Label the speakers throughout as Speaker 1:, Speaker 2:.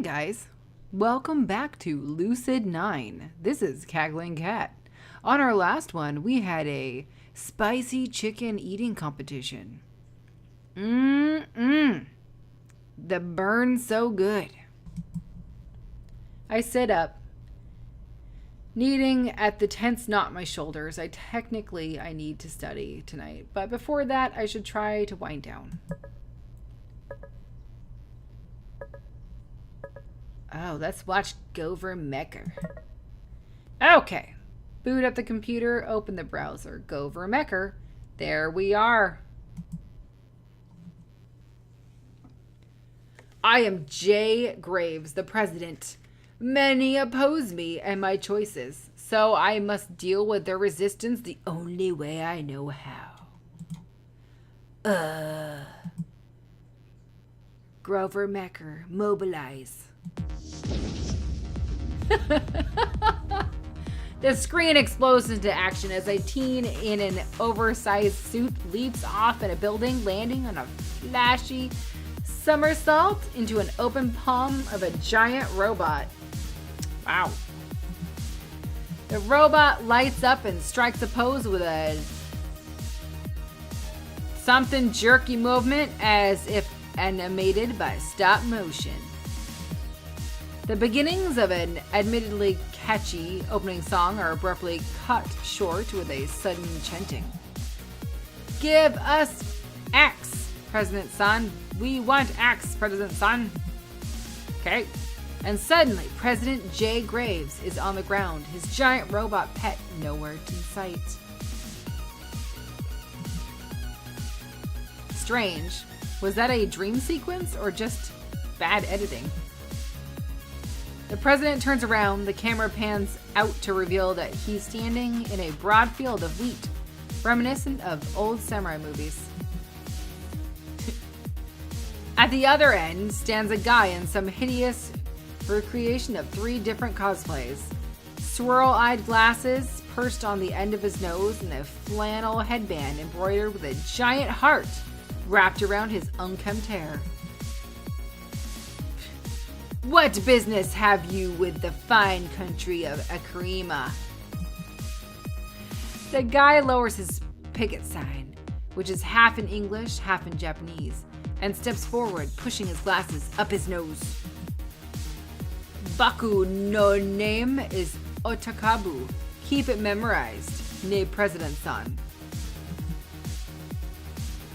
Speaker 1: guys. Welcome back to Lucid 9. This is Cackling Cat. On our last one, we had a spicy chicken eating competition. The burn's so good. I sit up, kneading at the tense knot in my shoulders. I need to study tonight, but before that, I should try to wind down. Oh, let's watch Gover Mecker. Okay. Boot up the computer, open the browser. Gover Mecker. There we are. I am Jay Graves, the president. Many oppose me and my choices, so I must deal with their resistance the only way I know how. Grover Mecker, mobilize. The screen explodes into action as a teen in an oversized suit leaps off in a building, landing on a flashy somersault into an open palm of a giant robot. Wow. The robot lights up and strikes a pose with a something jerky movement as if animated by stop motion. The beginnings of an admittedly catchy opening song are abruptly cut short with a sudden chanting. Give us X, President Son. We want X, President Son. Okay. And suddenly, President Jay Graves is on the ground, his giant robot pet nowhere in sight. Strange. Was that a dream sequence or just bad editing? The president turns around, the camera pans out to reveal that he's standing in a broad field of wheat, reminiscent of old samurai movies. At the other end stands a guy in some hideous recreation of 3 different cosplays. Swirl-eyed glasses perched on the end of his nose and a flannel headband embroidered with a giant heart wrapped around his unkempt hair. What business have you with the fine country of Akarima? The guy lowers his picket sign, which is half in English, half in Japanese, and steps forward, pushing his glasses up his nose. Baku no name is Otakabu. Keep it memorized, ne President-san.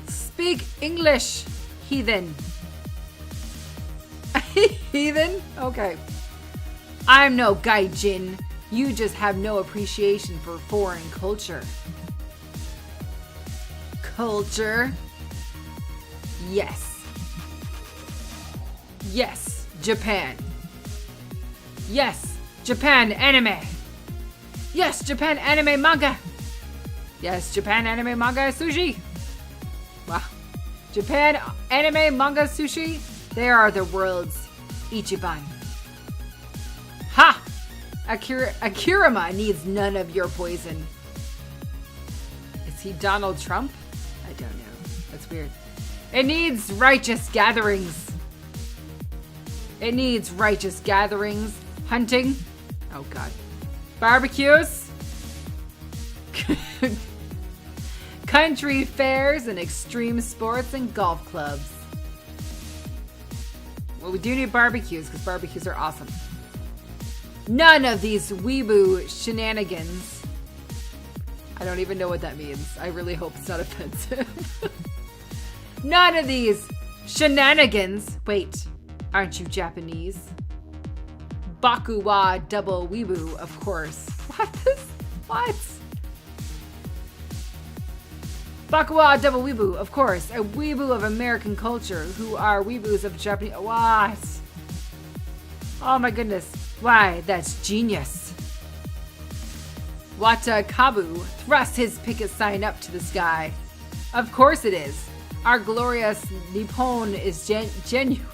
Speaker 1: Speak English, heathen. Heathen? Okay. I'm no gaijin. You just have no appreciation for foreign culture. Culture? Yes. Yes, Japan. Yes, Japan anime. Yes, Japan anime manga. Yes, Japan anime manga sushi. Wow. Japan anime manga sushi. They are the world's Ichiban. Ha! Akirama needs none of your poison. Is he Donald Trump? I don't know. That's weird. It needs righteous gatherings. It needs righteous gatherings. Hunting. Oh, God. Barbecues. Country fairs and extreme sports and golf clubs. Well, we do need barbecues because barbecues are awesome. None of these weeboo shenanigans. I don't even know what that means. I really hope it's not offensive. None of these shenanigans. Wait, aren't you Japanese? Baku wa double weeboo, of course. What? Baku wa double weeboo, of course. A weeboo of American culture who are weeboos of Japanese. What? Oh my goodness. Why, that's genius. Watakabu thrusts his picket sign up to the sky. Of course it is. Our glorious Nippon is genuine.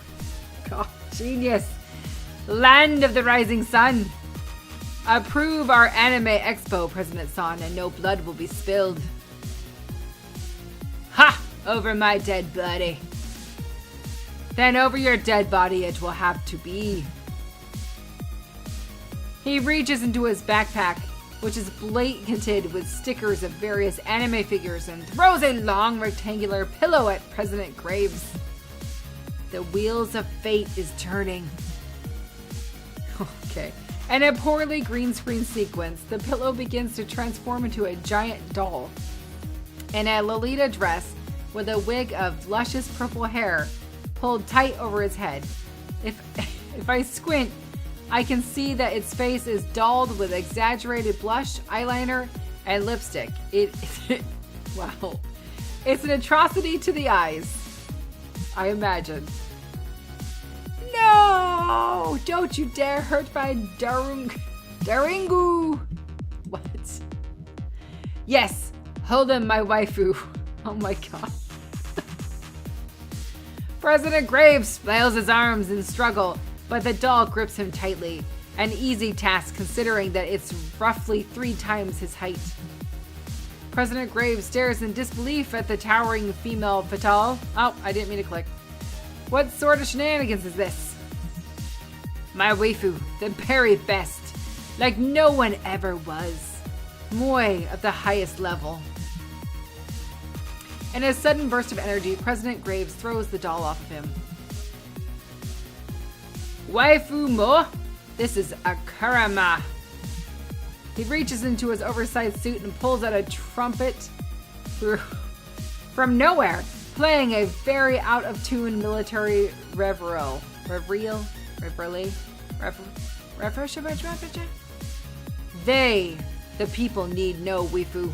Speaker 1: God, genius. Land of the rising sun. Approve our anime expo, President San, and no blood will be spilled. Ha! Over my dead body. Then over your dead body it will have to be. He reaches into his backpack, which is blanketed with stickers of various anime figures, and throws a long rectangular pillow at President Graves. The wheels of fate is turning. Okay. In a poorly green screen sequence, the pillow begins to transform into a giant doll in a Lolita dress with a wig of luscious purple hair pulled tight over its head. If I squint, I can see that its face is dolled with exaggerated blush, eyeliner, and lipstick. Wow. It's an atrocity to the eyes, I imagine. No! Don't you dare hurt my Daringu! What? Yes! Hold him, my waifu. Oh my god. President Graves flails his arms in struggle, but the doll grips him tightly. An easy task considering that it's roughly 3 times his height. President Graves stares in disbelief at the towering female fatale. Oh, I didn't mean to click. What sort of shenanigans is this? My waifu, the very best, like no one ever was. Moi of the highest level. In a sudden burst of energy, President Graves throws the doll off of him. Waifu mo, this is a Kurama. He reaches into his oversized suit and pulls out a trumpet from nowhere, playing a very out-of-tune military reveille. They, the people, need no waifu.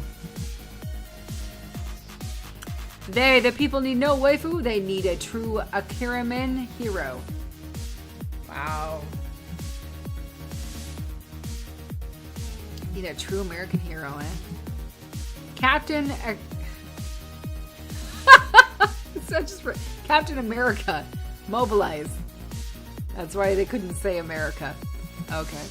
Speaker 1: They, the people, need no waifu. They need a true Akiraman hero. Wow. Need a true American hero, eh? Captain America. Mobilize. That's why they couldn't say America. Okay.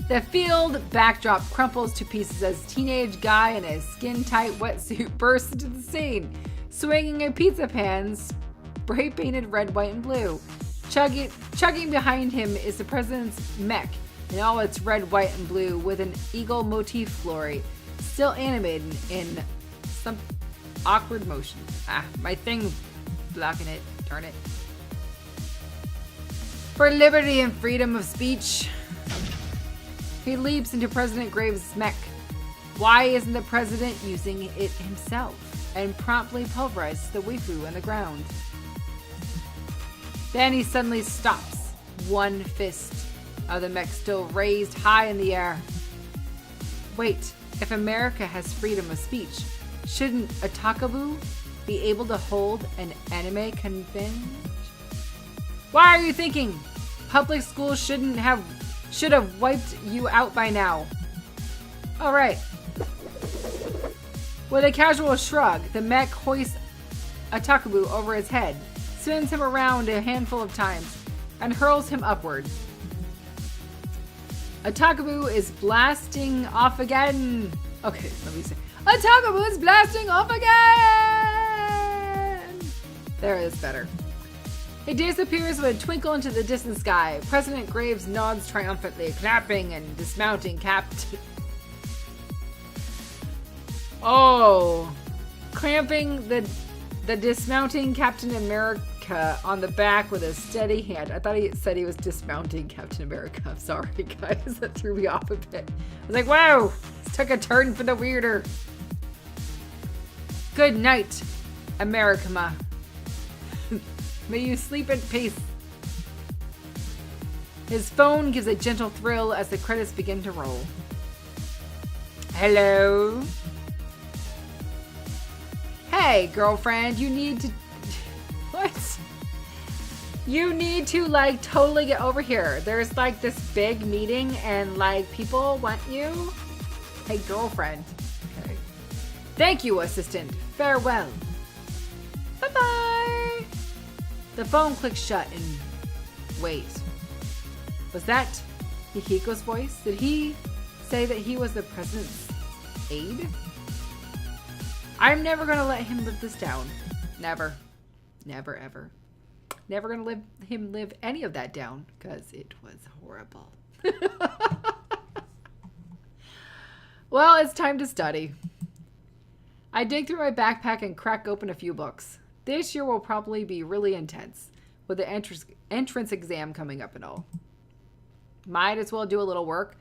Speaker 1: The field backdrop crumples to pieces as a teenage guy in a skin-tight wetsuit bursts into the scene, swinging a pizza pan spray-painted red, white, and blue. Chugging behind him is the president's mech in all its red, white, and blue with an eagle motif glory, still animated in some awkward motion. My thing blocking it. Darn it. For liberty and freedom of speech. He leaps into President Graves' mech. Why isn't the president using it himself? And promptly pulverizes the waifu on the ground. Then he suddenly stops, one fist of the mech still raised high in the air. Wait, if America has freedom of speech, shouldn't Otaku be able to hold an anime convention? Why are you thinking? Public schools should have wiped you out by now. Alright. With a casual shrug, the mech hoists Otaku over his head, spins him around a handful of times, and hurls him upward. Otaku is blasting off again. Okay, let me see. Otaku is blasting off again! There it is better. He disappears with a twinkle into the distant sky. President Graves nods triumphantly, clapping and dismounting Captain. Oh, clamping the dismounting Captain America on the back with a steady hand. I thought he said he was dismounting Captain America. I'm sorry, guys. That threw me off a bit. I was like, wow, this took a turn for the weirder. Good night, America. May you sleep in peace. His phone gives a gentle thrill as the credits begin to roll. Hello? Hey, girlfriend, you need to... What? You need to, like, totally get over here. There's, like, this big meeting and, like, people want you. Hey, girlfriend. Okay. Thank you, assistant. Farewell. Bye-bye. The phone clicks shut and... Wait. Was that Hihiko's voice? Did he say that he was the president's aide? I'm never gonna let him live this down. Never. Never, ever. Never gonna let him live any of that down, because it was horrible. Well, it's time to study. I dig through my backpack and crack open a few books. This year will probably be really intense, with the entrance exam coming up and all. Might as well do a little work.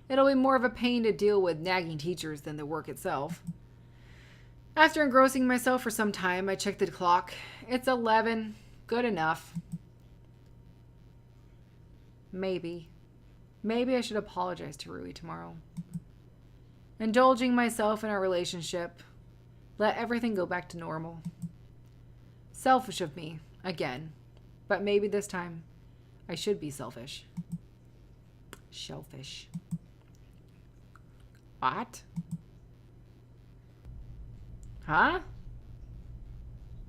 Speaker 1: It'll be more of a pain to deal with nagging teachers than the work itself. After engrossing myself for some time, I checked the clock. It's 11. Good enough. Maybe I should apologize to Rui tomorrow. Indulging myself in our relationship. Let everything go back to normal. Selfish of me, again. But maybe this time, I should be selfish. Shellfish. What? Huh?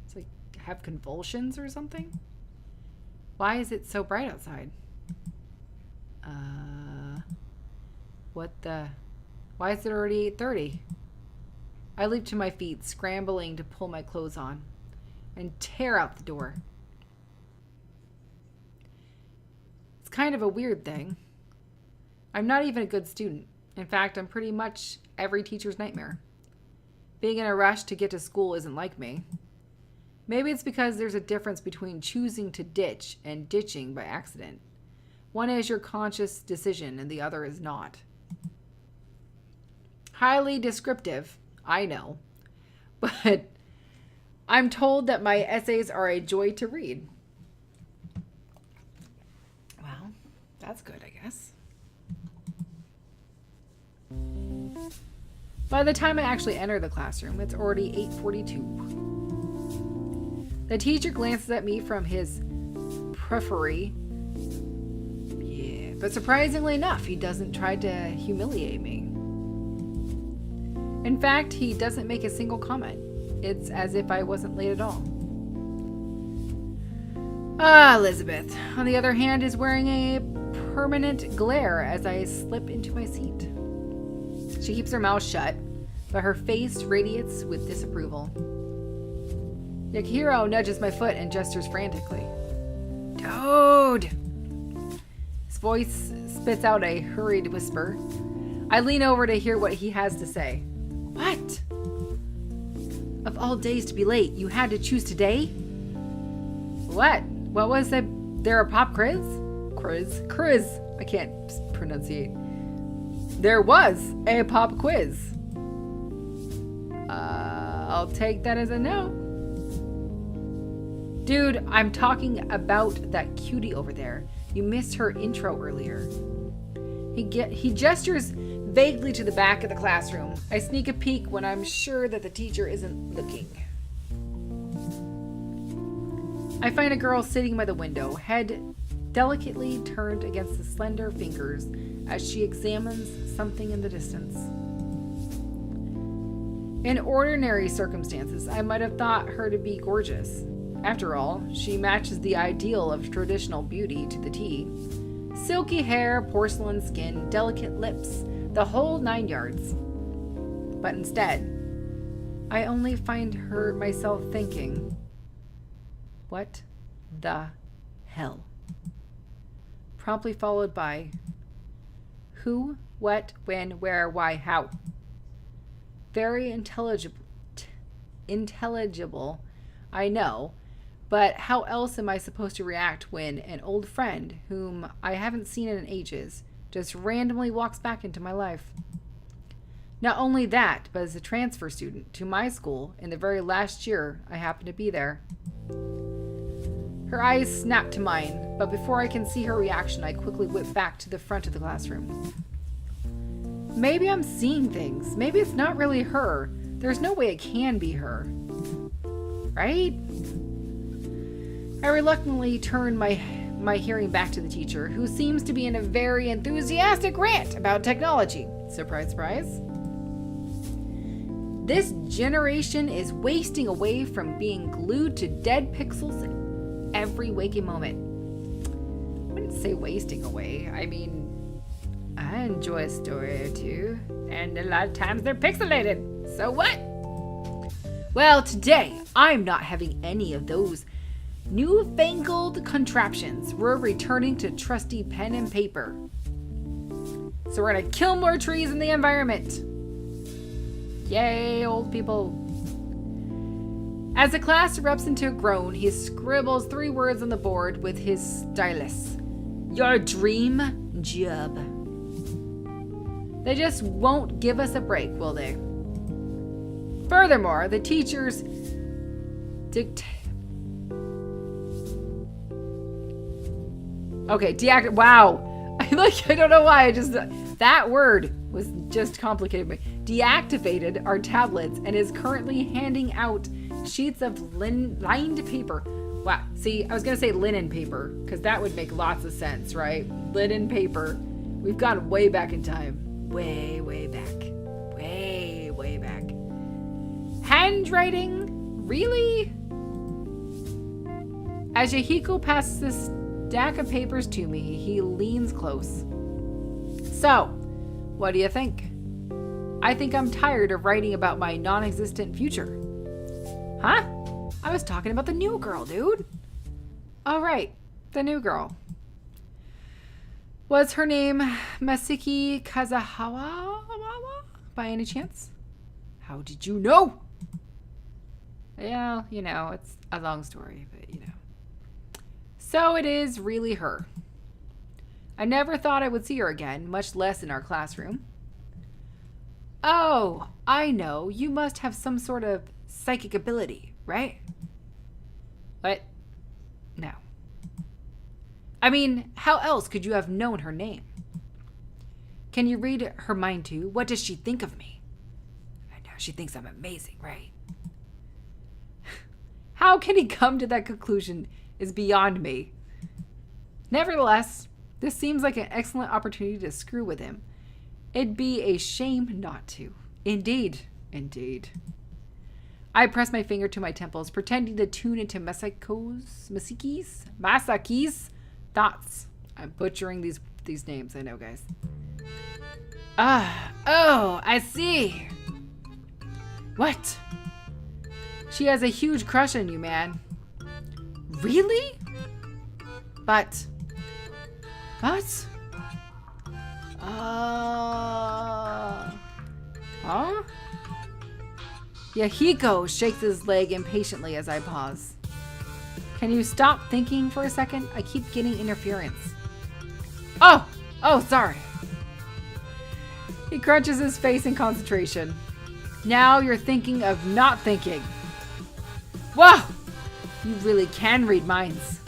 Speaker 1: It's like, have convulsions or something? Why is it so bright outside? What the... Why is it already 8:30? I leap to my feet, scrambling to pull my clothes on, and tear out the door. It's kind of a weird thing. I'm not even a good student. In fact, I'm pretty much every teacher's nightmare. Being in a rush to get to school isn't like me. Maybe it's because there's a difference between choosing to ditch and ditching by accident. One is your conscious decision and the other is not. Highly descriptive, I know. But I'm told that my essays are a joy to read. Well, that's good, I guess. By the time I actually enter the classroom, it's already 8:42. The teacher glances at me from his periphery. Yeah, but surprisingly enough, he doesn't try to humiliate me. In fact, he doesn't make a single comment. It's as if I wasn't late at all. Elizabeth, on the other hand, is wearing a permanent glare as I slip into my seat. She keeps her mouth shut, but her face radiates with disapproval. Yakihiro nudges my foot and gestures frantically. Toad! His voice spits out a hurried whisper. I lean over to hear what he has to say. What? Of all days to be late, you had to choose today? What? What was that? There a pop quiz? Quiz. I can't pronunciate. There was a pop quiz. I'll take that as a no. Dude, I'm talking about that cutie over there. You missed her intro earlier. He gestures vaguely to the back of the classroom. I sneak a peek when I'm sure that the teacher isn't looking. I find a girl sitting by the window, head delicately turned against the slender fingers as she examines something in the distance. In ordinary circumstances, I might have thought her to be gorgeous. After all, she matches the ideal of traditional beauty to the T. Silky hair, porcelain skin, delicate lips, the whole 9 yards. But instead, I only find myself thinking, what the hell? Promptly followed by, who, what, when, where, why, how. Very intelligible, I know, but how else am I supposed to react when an old friend, whom I haven't seen in ages, just randomly walks back into my life? Not only that, but as a transfer student to my school in the very last year I happened to be there. Her eyes snap to mine, but before I can see her reaction, I quickly whip back to the front of the classroom. Maybe I'm seeing things. Maybe it's not really her. There's no way it can be her. Right? I reluctantly turn my hearing back to the teacher, who seems to be in a very enthusiastic rant about technology. Surprise, surprise. This generation is wasting away from being glued to dead pixels every waking moment. I wouldn't say wasting away. I mean, I enjoy a story or two, and a lot of times they're pixelated. So what? Well, today, I'm not having any of those Newfangled contraptions. We're returning to trusty pen and paper. So we're gonna kill more trees in the environment. Yay, old people. As the class erupts into a groan, he scribbles 3 words on the board with his stylus. Your dream job. They just won't give us a break, will they? Furthermore, the teachers Okay, deactivate. Wow. I don't know why. That word was just complicated me. Deactivated our tablets and is currently handing out sheets of lined paper. Wow. See, I was going to say linen paper because that would make lots of sense, right? Linen paper. We've gone way back in time. Way, way back. Way, way back. Handwriting? Really? As Yahiko passes this stack of papers to me, he leans close. So, what do you think? I think I'm tired of writing about my non-existent future. Huh? I was talking about the new girl, dude. Oh, right. The new girl. Was her name Masiki Kazahawa by any chance? How did you know? Yeah, it's a long story, but So it is really her. I never thought I would see her again, much less in our classroom. Oh, I know. You must have some sort of psychic ability, right? What? No. I mean, how else could you have known her name? Can you read her mind too? What does she think of me? I know, she thinks I'm amazing, right? How can he come to that conclusion is beyond me. Nevertheless, this seems like an excellent opportunity to screw with him. It'd be a shame not to. Indeed. Indeed. I press my finger to my temples, pretending to tune into Masaki's thoughts. I'm butchering these names, I know, guys. Oh, I see. What? She has a huge crush on you, man. Really? But... What? Huh? Yahiko shakes his leg impatiently as I pause. Can you stop thinking for a second? I keep getting interference. Oh, sorry. He crunches his face in concentration. Now you're thinking of not thinking. Whoa! You really can read minds.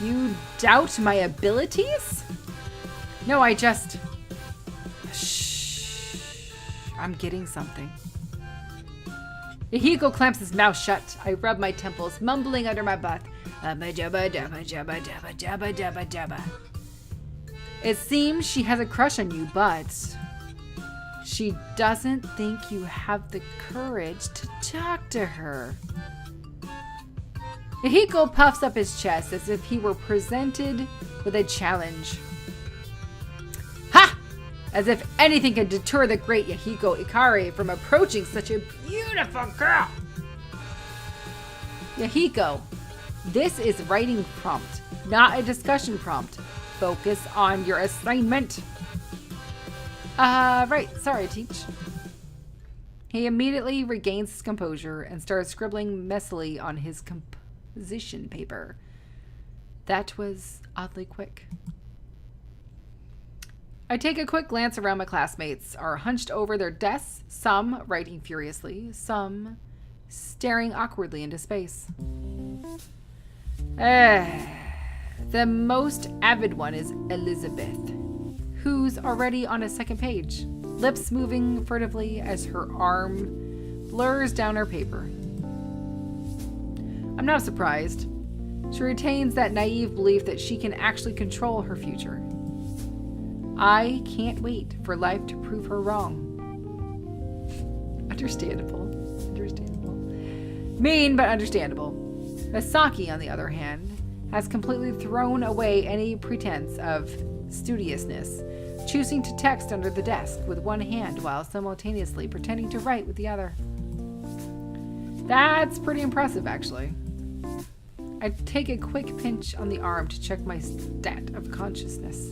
Speaker 1: You doubt my abilities? No, I just... Shh. I'm getting something. Yahiko clamps his mouth shut. I rub my temples, mumbling under my breath. It seems she has a crush on you, but she doesn't think you have the courage to talk to her. Yahiko puffs up his chest as if he were presented with a challenge. Ha! As if anything could deter the great Yahiko Ikari from approaching such a beautiful girl. Yahiko, this is writing prompt, not a discussion prompt. Focus on your assignment. Right. Sorry, teach. He immediately regains his composure and starts scribbling messily on his composition paper. That was oddly quick. I take a quick glance around. My classmates are hunched over their desks, some writing furiously, some staring awkwardly into space. The most avid one is Elizabeth, who's already on a second page, lips moving furtively as her arm blurs down her paper. I'm not surprised. She retains that naive belief that she can actually control her future. I can't wait for life to prove her wrong. Understandable. Mean, but understandable. Masaki, on the other hand, has completely thrown away any pretense of studiousness, choosing to text under the desk with one hand while simultaneously pretending to write with the other. That's pretty impressive, actually. I take a quick pinch on the arm to check my stat of consciousness.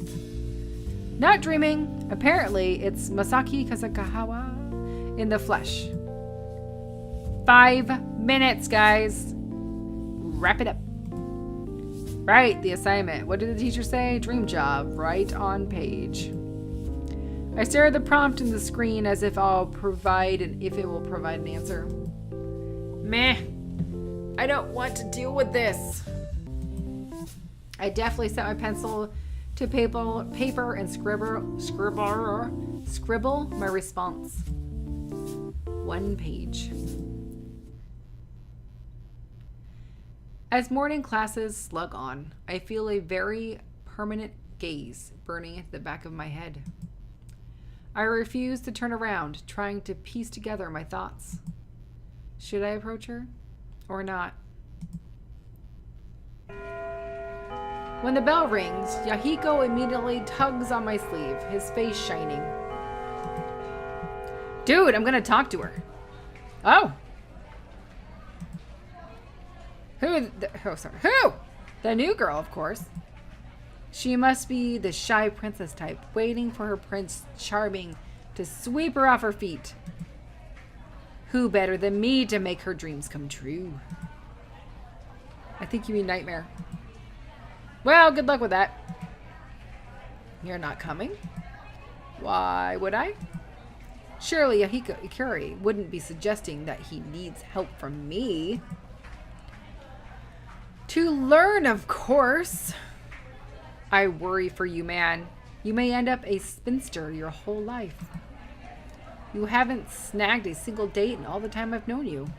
Speaker 1: Not dreaming. Apparently, it's Masaki Kazakawa in the flesh. 5 minutes, guys. Wrap it up. Right, the assignment. What did the teacher say? Dream job. Right on page. I stare at the prompt in the screen as if it will provide an answer. Meh. I don't want to deal with this. I definitely set my pencil to paper and scribble my response. 1 page. As morning classes slug on, I feel a very permanent gaze burning at the back of my head. I refuse to turn around, trying to piece together my thoughts. Should I approach her or not? When the bell rings, Yahiko immediately tugs on my sleeve, his face shining. Dude, I'm gonna talk to her. Oh. Who? The new girl, of course. She must be the shy princess type, waiting for her Prince Charming to sweep her off her feet. Who better than me to make her dreams come true? I think you mean nightmare. Well, good luck with that. You're not coming? Why would I? Surely Yahiko Ikari wouldn't be suggesting that he needs help from me. To learn, of course. I worry for you, man. You may end up a spinster your whole life. You haven't snagged a single date in all the time I've known you.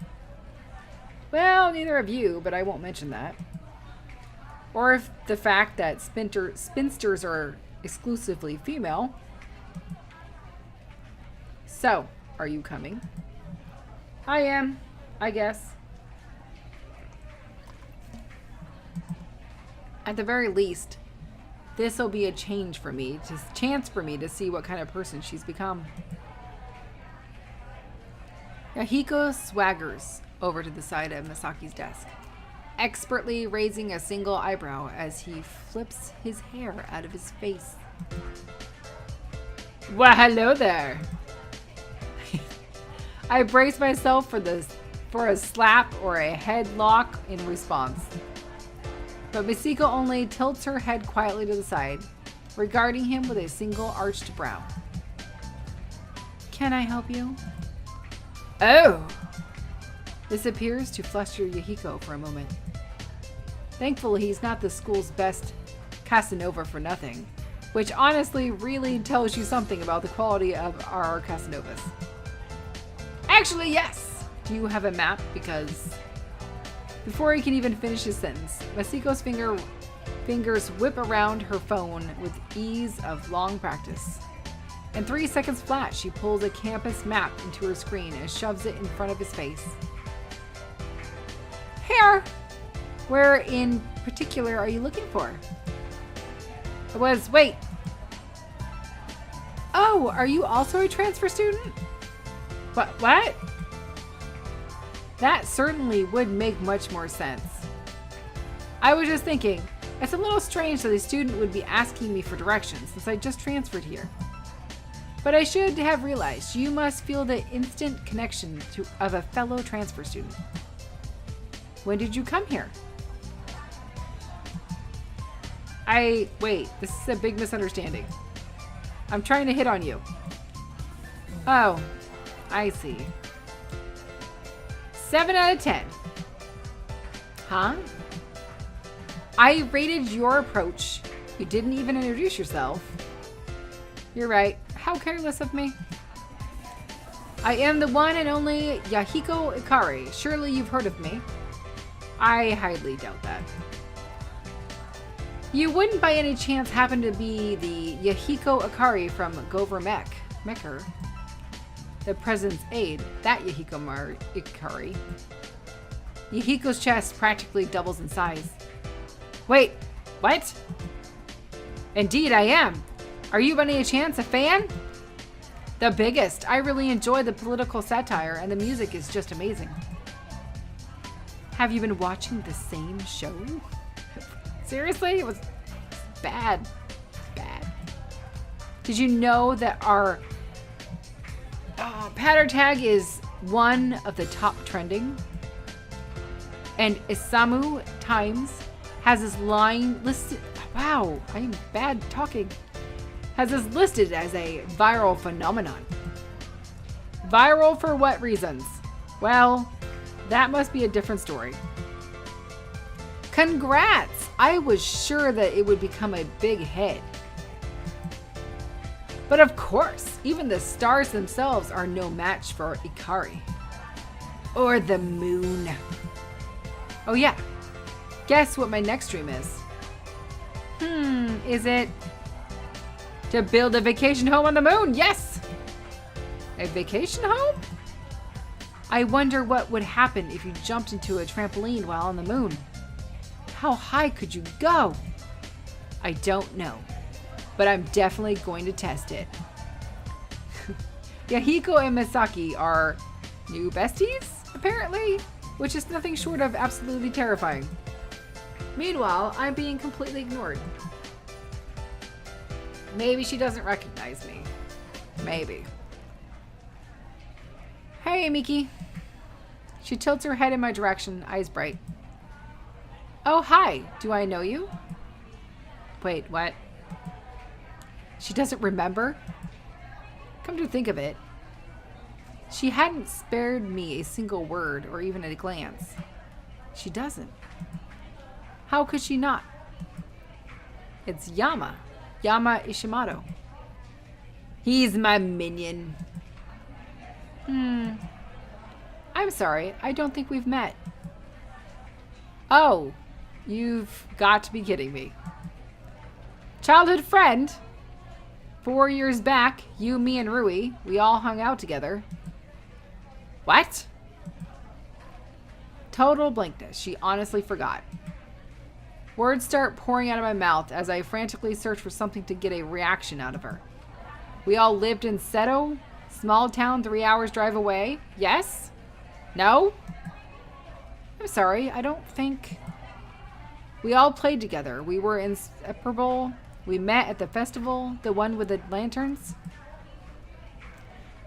Speaker 1: Well, neither of you, but I won't mention that. Or if the fact that spinsters are exclusively female. So, are you coming? I am, I guess. At the very least, this will be a chance for me to see what kind of person she's become. Yahiko swaggers over to the side of Masaki's desk, expertly raising a single eyebrow as he flips his hair out of his face. Well, hello there. I brace myself for a slap or a headlock in response. But Misiko only tilts her head quietly to the side, regarding him with a single arched brow. Can I help you? Oh! This appears to fluster Yahiko for a moment. Thankfully, he's not the school's best Casanova for nothing, which honestly really tells you something about the quality of our Casanovas. Actually, yes! Do you have a map? Because before he can even finish his sentence, Masiko's fingers whip around her phone with ease of long practice. In 3 seconds flat, she pulls a campus map into her screen and shoves it in front of his face. Here! Where in particular are you looking for? Wait. Oh, are you also a transfer student? What? That certainly would make much more sense. I was just thinking, it's a little strange that a student would be asking me for directions since I just transferred here. But I should have realized you must feel the instant connection of a fellow transfer student. When did you come here? Wait, this is a big misunderstanding. I'm trying to hit on you. Oh, I see. 7 out of 10. Huh? I rated your approach. You didn't even introduce yourself. You're right. How careless of me. I am the one and only Yahiko Ikari. Surely you've heard of me. I highly doubt that. You wouldn't by any chance happen to be the Yahiko Ikari from Gover Mecker, the president's aide, that Yahiko Ikari. Yahiko's chest practically doubles in size. Wait, what? Indeed I am. Are you by any chance a fan? The biggest. I really enjoy the political satire and the music is just amazing. Have you been watching the same show? Seriously? It was bad. Bad. Did you know that our patter tag is one of the top trending? And Isamu Times has this line listed. Wow, I am bad talking. Has this listed as a viral phenomenon. Viral for what reasons? Well, that must be a different story. Congrats! I was sure that it would become a big hit. But of course, even the stars themselves are no match for Ikari. Or the moon. Oh yeah, guess what my next dream is? Is it to build a vacation home on the moon? Yes! A vacation home? I wonder what would happen if you jumped into a trampoline while on the moon. How high could you go? I don't know, but I'm definitely going to test it. Yahiko and Misaki are new besties, apparently, which is nothing short of absolutely terrifying. Meanwhile, I'm being completely ignored. Maybe she doesn't recognize me. Maybe. Hey, Miki. She tilts her head in my direction, eyes bright. Oh, hi. Do I know you? Wait, what? She doesn't remember? Come to think of it, she hadn't spared me a single word or even a glance. She doesn't. How could she not? It's Yama Ishimato. He's my minion. I'm sorry, I don't think we've met. Oh, you've got to be kidding me. Childhood friend? 4 years back, you, me, and Rui, we all hung out together. What? Total blankness. She honestly forgot. Words start pouring out of my mouth as I frantically search for something to get a reaction out of her. We all lived in Seto, small town 3 hours drive away. Yes? No? I'm sorry, I don't think... We all played together. We were inseparable. We met at the festival, the one with the lanterns.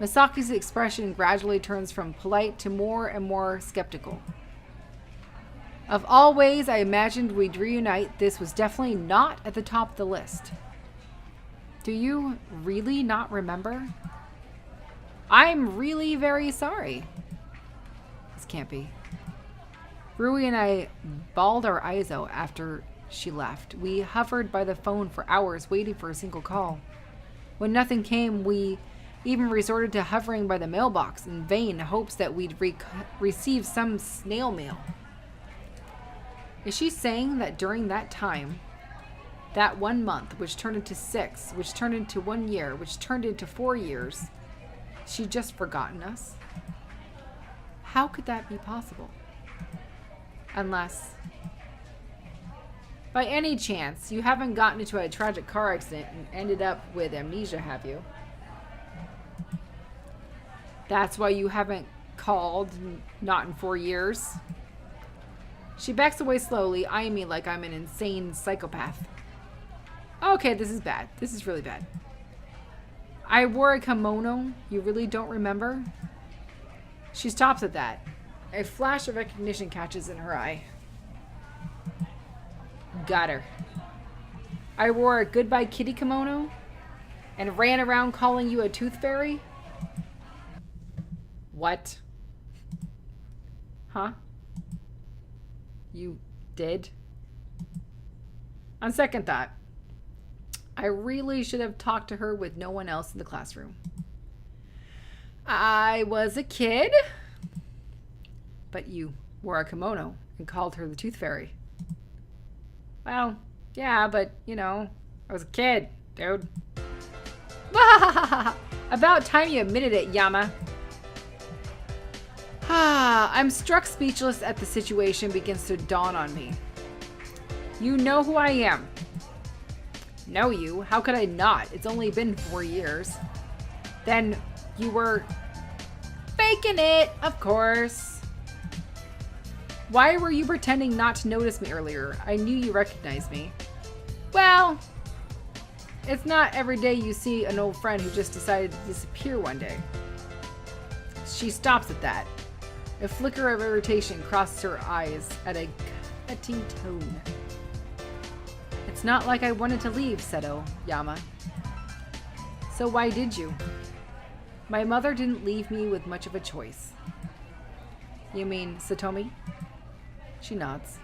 Speaker 1: Misaki's expression gradually turns from polite to more and more skeptical. Of all ways I imagined we'd reunite, this was definitely not at the top of the list. Do you really not remember? I'm really very sorry. This can't be. Rui and I bawled our eyes out after she left. We hovered by the phone for hours waiting for a single call. When nothing came, we even resorted to hovering by the mailbox in vain hopes that we'd receive some snail mail. Is she saying that during that time, that 1 month, which turned into 6, which turned into 1 year, which turned into 4 years, she'd just forgotten us? How could that be possible? Unless, by any chance, you haven't gotten into a tragic car accident and ended up with amnesia, have you? That's why you haven't called, not in 4 years. She backs away slowly, eyeing me like I'm an insane psychopath. Okay, this is bad. This is really bad. I wore a kimono. You really don't remember? She stops at that. A flash of recognition catches in her eye. Got her. I wore a goodbye kitty kimono and ran around calling you a tooth fairy? What? Huh? You did? On second thought, I really should have talked to her with no one else in the classroom. I was a kid, but you wore a kimono and called her the tooth fairy. Well, yeah, but, you know, I was a kid, dude. About time you admitted it, Yama. I'm struck speechless at the situation begins to dawn on me. You know who I am. Know you? How could I not? It's only been 4 years. Then you were faking it, of course. Why were you pretending not to notice me earlier? I knew you recognized me. Well, it's not every day you see an old friend who just decided to disappear one day. She stops at that. A flicker of irritation crosses her eyes at a cutting tone. It's not like I wanted to leave, said Oyama. So why did you? My mother didn't leave me with much of a choice. You mean Satomi? She nods.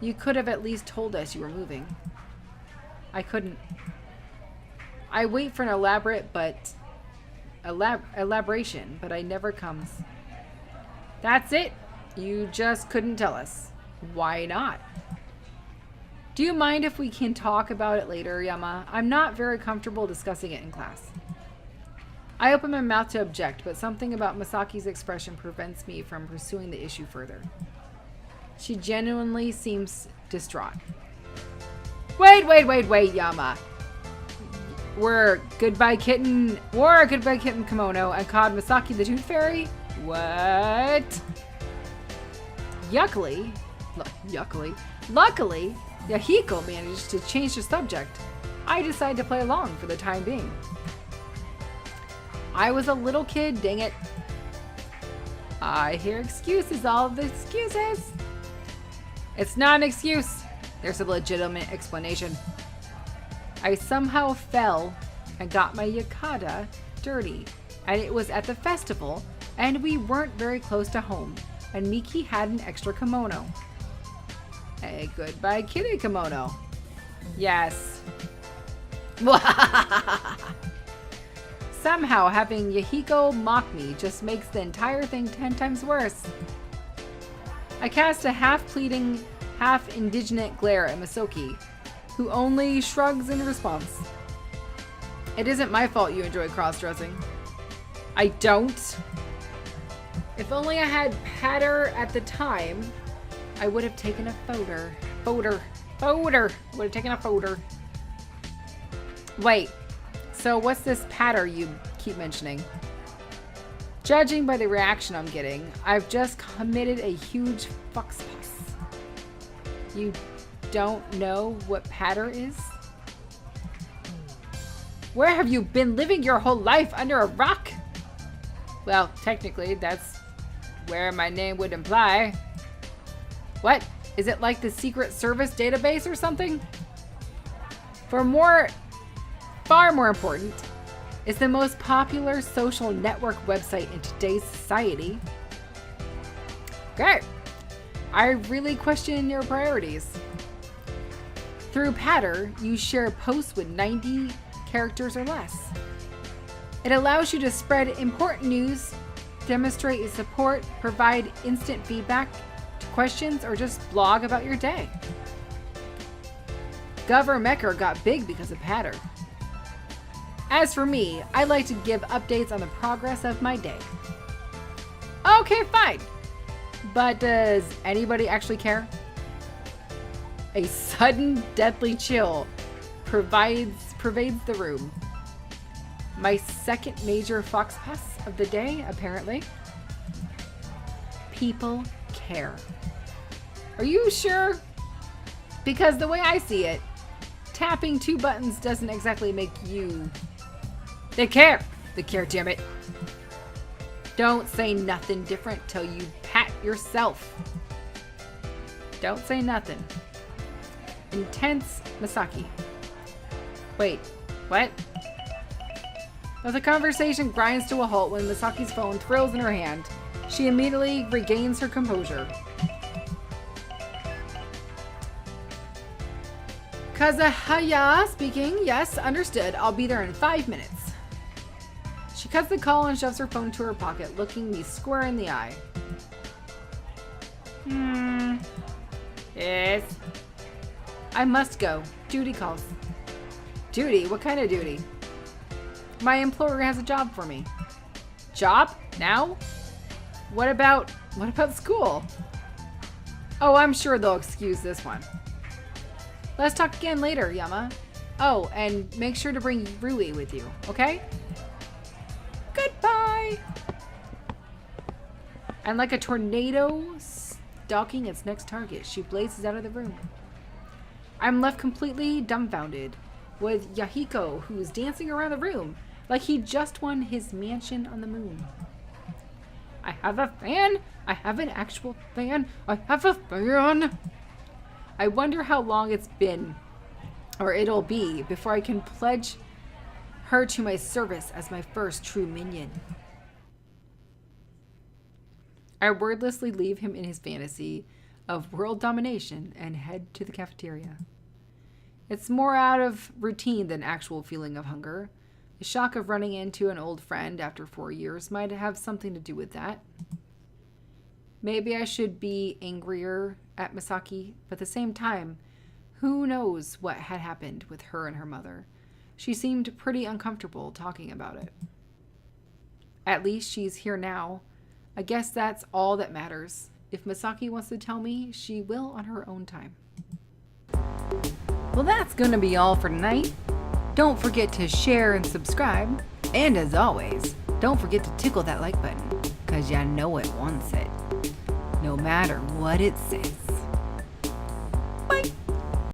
Speaker 1: You could have at least told us you were moving. I couldn't. I wait for an elaboration, but it never comes. That's it. You just couldn't tell us. Why not? Do you mind if we can talk about it later, Yama? I'm not very comfortable discussing it in class. I open my mouth to object, but something about Masaki's expression prevents me from pursuing the issue further. She genuinely seems distraught. Wait, Yama. Wore a Goodbye Kitten kimono and called Masaki the Tooth Fairy? What? Luckily, Yahiko managed to change the subject. I decided to play along for the time being. I was a little kid, dang it. I hear excuses, all the excuses. It's not an excuse. There's a legitimate explanation. I somehow fell and got my yukata dirty, and it was at the festival, and we weren't very close to home, and Miki had an extra kimono. A Goodbye Kitty kimono. Yes. Somehow having Yahiko mock me just makes the entire thing 10 times worse. I cast a half-pleading, half-indignant glare at Masoki, who only shrugs in response. It isn't my fault you enjoy cross-dressing. I don't. If only I had patter at the time, I would have taken a photo. Would have taken a photo. Wait, so what's this patter you keep mentioning? Judging by the reaction I'm getting, I've just committed a huge fuxpuss. You don't know what patter is? Where have you been living your whole life, under a rock? Well, technically, that's where my name would imply. What? Is it like the Secret Service database or something? Far more important, it's the most popular social network website in today's society. Great. I really question your priorities. Through Patter, you share posts with 90 characters or less. It allows you to spread important news, demonstrate your support, provide instant feedback to questions, or just blog about your day. Governmecker got big because of Patter. As for me, I like to give updates on the progress of my day. Okay, fine. But does anybody actually care? A sudden deathly chill pervades the room. My second major foxpuss of the day, apparently. People care. Are you sure? Because the way I see it, tapping 2 buttons doesn't exactly make you... They care! They care, damn it. Don't say nothing different till you pat yourself. Don't say nothing. Intense Masaki. Wait, what? As the conversation grinds to a halt when Masaki's phone thrills in her hand, she immediately regains her composure. Kazahaya speaking. Yes, understood. I'll be there in 5 minutes. She cuts the call and shoves her phone to her pocket, looking me square in the eye. Yes. I must go. Duty calls. Duty? What kind of duty? My employer has a job for me. Job? Now? What about school? Oh, I'm sure they'll excuse this one. Let's talk again later, Yama. Oh, and make sure to bring Rui with you, okay? Goodbye! And like a tornado, stalking its next target, she blazes out of the room. I'm left completely dumbfounded with Yahiko, who's dancing around the room like he just won his mansion on the moon. I have a fan! I have an actual fan! I have a fan! I wonder how long it's been, or it'll be, before I can pledge her to my service as my first true minion. I wordlessly leave him in his fantasy of world domination and head to the cafeteria. It's more out of routine than actual feeling of hunger. The shock of running into an old friend after 4 years might have something to do with that. Maybe I should be angrier at Misaki, but at the same time, who knows what had happened with her and her mother. She seemed pretty uncomfortable talking about it. At least she's here now. I guess that's all that matters. If Misaki wants to tell me, she will on her own time. Well, that's gonna be all for tonight. Don't forget to share and subscribe. And as always, don't forget to tickle that like button, because ya know it wants it. No matter what it says.